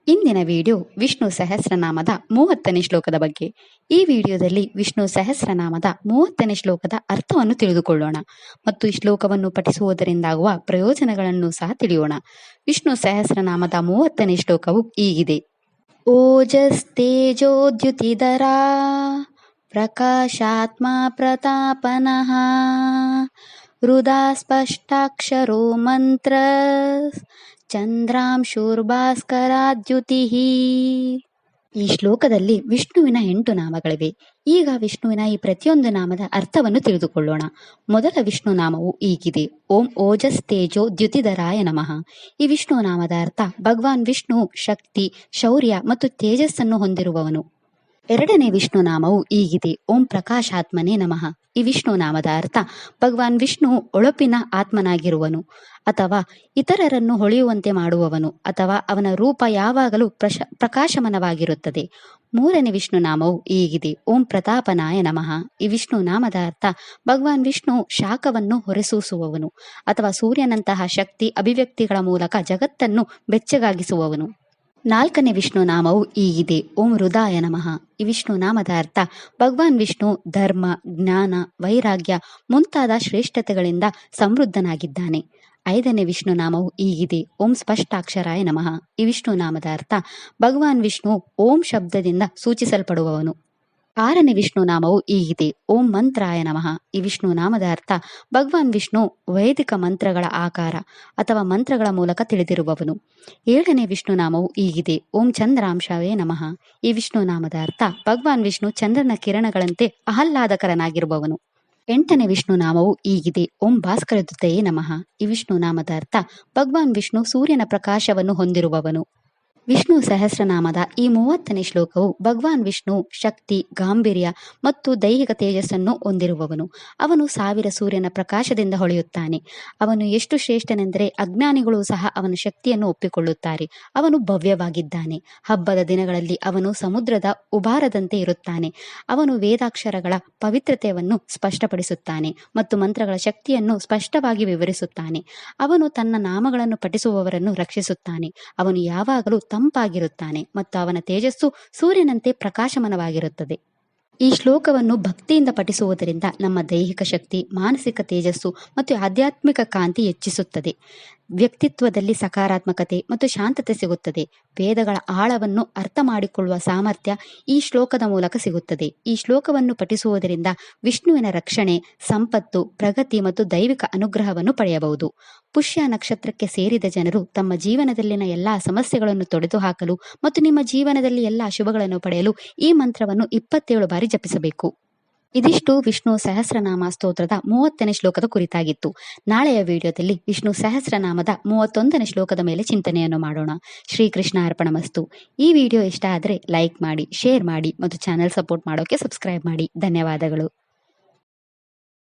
ಇಂದಿನ ವಿಡಿಯೋ ವಿಷ್ಣು ಸಹಸ್ರನಾಮದ 30ನೇ ಶ್ಲೋಕದ ಬಗ್ಗೆ. ಈ ವಿಡಿಯೋದಲ್ಲಿ ವಿಷ್ಣು ಸಹಸ್ರನಾಮದ 30ನೇ ಶ್ಲೋಕದ ಅರ್ಥವನ್ನು ತಿಳಿದುಕೊಳ್ಳೋಣ ಮತ್ತು ಈ ಶ್ಲೋಕವನ್ನು ಪಠಿಸುವುದರಿಂದಾಗುವ ಪ್ರಯೋಜನಗಳನ್ನು ಸಹ ತಿಳಿಯೋಣ. ವಿಷ್ಣು ಸಹಸ್ರನಾಮದ 30ನೇ ಶ್ಲೋಕವು ಹೀಗಿದೆ. ಓಜಸ್ತೇಜೋದ್ಯುತಿಧರಾ ಪ್ರಕಾಶಾತ್ಮ ಪ್ರತಾಪನಃ ಹೃದಾ ಸ್ಪಷ್ಟಾಕ್ಷರೋ ಮಂತ್ರ ಚಂದ್ರಾಂಶುರ್ಭಾಸ್ಕರಾದ್ಯುತಿ. ಈ ಶ್ಲೋಕದಲ್ಲಿ ವಿಷ್ಣುವಿನ 8 ನಾಮಗಳಿವೆ. ಈಗ ವಿಷ್ಣುವಿನ ಈ ಪ್ರತಿಯೊಂದು ನಾಮದ ಅರ್ಥವನ್ನು ತಿಳಿದುಕೊಳ್ಳೋಣ. ಮೊದಲ ವಿಷ್ಣು ನಾಮವು ಹೀಗಿದೆ. ಓಂ ಓಜಸ್ ತೇಜೋ ದ್ಯುತಿಧರಾಯ ನಮಃ. ಈ ವಿಷ್ಣು ನಾಮದ ಅರ್ಥ ಭಗವಾನ್ ವಿಷ್ಣು ಶಕ್ತಿ, ಶೌರ್ಯ ಮತ್ತು ತೇಜಸ್ಸನ್ನು ಹೊಂದಿರುವವನು. ಎರಡನೇ ವಿಷ್ಣು ನಾಮವು ಹೀಗಿದೆ. ಓಂ ಪ್ರಕಾಶಾತ್ಮನೇ ನಮಃ. ಈ ವಿಷ್ಣು ನಾಮದ ಅರ್ಥ ಭಗವಾನ್ ವಿಷ್ಣು ಹೊಳಪಿನ ಆತ್ಮನಾಗಿರುವನು ಅಥವಾ ಇತರರನ್ನು ಹೊಳೆಯುವಂತೆ ಮಾಡುವವನು ಅಥವಾ ಅವನ ರೂಪ ಯಾವಾಗಲೂ ಪ್ರಕಾಶಮಾನವಾಗಿರುತ್ತದೆ. ಮೂರನೇ ವಿಷ್ಣು ನಾಮವು ಹೀಗಿದೆ. ಓಂ ಪ್ರತಾಪನಾಯ ನಮಃ. ಈ ವಿಷ್ಣು ನಾಮದ ಅರ್ಥ ಭಗವಾನ್ ವಿಷ್ಣು ಶಾಖವನ್ನು ಹೊರಸೂಸುವವನು ಅಥವಾ ಸೂರ್ಯನಂತಹ ಶಕ್ತಿ ಅಭಿವ್ಯಕ್ತಿಗಳ ಮೂಲಕ ಜಗತ್ತನ್ನು ಬೆಚ್ಚಗಾಗಿಸುವವನು. ನಾಲ್ಕನೇ ವಿಷ್ಣು ನಾಮವು ಹೀಗಿದೆ. ಓಂ ಹೃದಯ ನಮಃ. ಈ ವಿಷ್ಣು ನಾಮದ ಅರ್ಥ ಭಗವಾನ್ ವಿಷ್ಣು ಧರ್ಮ, ಜ್ಞಾನ, ವೈರಾಗ್ಯ ಮುಂತಾದ ಶ್ರೇಷ್ಠತೆಗಳಿಂದ ಸಮೃದ್ಧನಾಗಿದ್ದಾನೆ. ಐದನೇ ವಿಷ್ಣು ನಾಮವು ಹೀಗಿದೆ. ಓಂ ಸ್ಪಷ್ಟಾಕ್ಷರಾಯ ನಮಃ. ಈ ವಿಷ್ಣು ನಾಮದ ಅರ್ಥ ಭಗವಾನ್ ವಿಷ್ಣು ಓಂ ಶಬ್ದದಿಂದ ಸೂಚಿಸಲ್ಪಡುವವನು. ಆರನೇ ವಿಷ್ಣು ನಾಮವು ಹೀಗಿದೆ. ಓಂ ಮಂತ್ರಾಯ ನಮಃ. ಈ ವಿಷ್ಣು ನಾಮದ ಅರ್ಥ ಭಗವಾನ್ ವಿಷ್ಣು ವೈದಿಕ ಮಂತ್ರಗಳ ಆಕಾರ ಅಥವಾ ಮಂತ್ರಗಳ ಮೂಲಕ ತಿಳಿದಿರುವವನು. ಏಳನೇ ವಿಷ್ಣು ನಾಮವು ಹೀಗಿದೆ. ಓಂ ಚಂದ್ರಾಂಶವೇ ನಮಃ. ಈ ವಿಷ್ಣು ನಾಮದ ಅರ್ಥ ಭಗವಾನ್ ವಿಷ್ಣು ಚಂದ್ರನ ಕಿರಣಗಳಂತೆ ಆಹ್ಲಾದಕರನಾಗಿರುವವನು. ಎಂಟನೇ ವಿಷ್ಣು ನಾಮವು ಹೀಗಿದೆ. ಓಂ ಭಾಸ್ಕರದುತಯೇ ನಮಃ. ಈ ವಿಷ್ಣು ನಾಮದ ಅರ್ಥ ಭಗವಾನ್ ವಿಷ್ಣು ಸೂರ್ಯನ ಪ್ರಕಾಶವನ್ನು ಹೊಂದಿರುವವನು. ವಿಷ್ಣು ಸಹಸ್ರನಾಮದ ಈ 30ನೇ ಶ್ಲೋಕವು ಭಗವಾನ್ ವಿಷ್ಣು ಶಕ್ತಿ, ಗಾಂಭೀರ್ಯ ಮತ್ತು ದೈಹಿಕ ತೇಜಸ್ಸನ್ನು ಹೊಂದಿರುವವನು. ಅವನು 1000 ಸೂರ್ಯನ ಪ್ರಕಾಶದಿಂದ ಹೊಳೆಯುತ್ತಾನೆ. ಅವನು ಎಷ್ಟು ಶ್ರೇಷ್ಠನೆಂದರೆ ಅಜ್ಞಾನಿಗಳು ಸಹ ಅವನ ಶಕ್ತಿಯನ್ನು ಒಪ್ಪಿಕೊಳ್ಳುತ್ತಾರೆ. ಅವನು ಭವ್ಯವಾಗಿದ್ದಾನೆ. ಹಬ್ಬದ ದಿನಗಳಲ್ಲಿ ಅವನು ಸಮುದ್ರದ ಉಭಾರದಂತೆ ಇರುತ್ತಾನೆ. ಅವನು ವೇದಾಕ್ಷರಗಳ ಪವಿತ್ರತೆಯನ್ನು ಸ್ಪಷ್ಟಪಡಿಸುತ್ತಾನೆ ಮತ್ತು ಮಂತ್ರಗಳ ಶಕ್ತಿಯನ್ನು ಸ್ಪಷ್ಟವಾಗಿ ವಿವರಿಸುತ್ತಾನೆ. ಅವನು ತನ್ನ ನಾಮಗಳನ್ನು ಪಠಿಸುವವರನ್ನು ರಕ್ಷಿಸುತ್ತಾನೆ. ಅವನು ಯಾವಾಗಲೂ ತಂಪಾಗಿರುತ್ತಾನೆ ಮತ್ತು ಅವನ ತೇಜಸ್ಸು ಸೂರ್ಯನಂತೆ ಪ್ರಕಾಶಮಾನವಾಗಿರುತ್ತದೆ. ಈ ಶ್ಲೋಕವನ್ನು ಭಕ್ತಿಯಿಂದ ಪಠಿಸುವುದರಿಂದ ನಮ್ಮ ದೈಹಿಕ ಶಕ್ತಿ, ಮಾನಸಿಕ ತೇಜಸ್ಸು ಮತ್ತು ಆಧ್ಯಾತ್ಮಿಕ ಕಾಂತಿ ಹೆಚ್ಚಿಸುತ್ತದೆ. ವ್ಯಕ್ತಿತ್ವದಲ್ಲಿ ಸಕಾರಾತ್ಮಕತೆ ಮತ್ತು ಶಾಂತತೆ ಸಿಗುತ್ತದೆ. ವೇದಗಳ ಆಳವನ್ನು ಅರ್ಥ ಮಾಡಿಕೊಳ್ಳುವ ಸಾಮರ್ಥ್ಯ ಈ ಶ್ಲೋಕದ ಮೂಲಕ ಸಿಗುತ್ತದೆ. ಈ ಶ್ಲೋಕವನ್ನು ಪಠಿಸುವುದರಿಂದ ವಿಷ್ಣುವಿನ ರಕ್ಷಣೆ, ಸಂಪತ್ತು, ಪ್ರಗತಿ ಮತ್ತು ದೈವಿಕ ಅನುಗ್ರಹವನ್ನು ಪಡೆಯಬಹುದು. ಪುಷ್ಯ ನಕ್ಷತ್ರಕ್ಕೆ ಸೇರಿದ ಜನರು ತಮ್ಮ ಜೀವನದಲ್ಲಿನ ಎಲ್ಲಾ ಸಮಸ್ಯೆಗಳನ್ನು ತೊಡೆದುಹಾಕಲು ಮತ್ತು ನಿಮ್ಮ ಜೀವನದಲ್ಲಿ ಎಲ್ಲಾ ಶುಭಗಳನ್ನು ಪಡೆಯಲು ಈ ಮಂತ್ರವನ್ನು 27 ಬಾರಿ ಜಪಿಸಬೇಕು. ಇದಿಷ್ಟು ವಿಷ್ಣು ಸಹಸ್ರನಾಮ ಸ್ತೋತ್ರದ 30ನೇ ಶ್ಲೋಕದ ಕುರಿತಾಗಿತ್ತು. ನಾಳೆಯ ವಿಡಿಯೋದಲ್ಲಿ ವಿಷ್ಣು ಸಹಸ್ರನಾಮದ 31ನೇ ಶ್ಲೋಕದ ಮೇಲೆ ಚಿಂತನೆಯನ್ನು ಮಾಡೋಣ. ಶ್ರೀಕೃಷ್ಣ ಅರ್ಪಣಮಸ್ತು. ಈ ವಿಡಿಯೋ ಇಷ್ಟ ಆದರೆ ಲೈಕ್ ಮಾಡಿ, ಶೇರ್ ಮಾಡಿ ಮತ್ತು ಚಾನೆಲ್ ಸಪೋರ್ಟ್ ಮಾಡೋಕೆ ಸಬ್ಸ್ಕ್ರೈಬ್ ಮಾಡಿ. ಧನ್ಯವಾದಗಳು.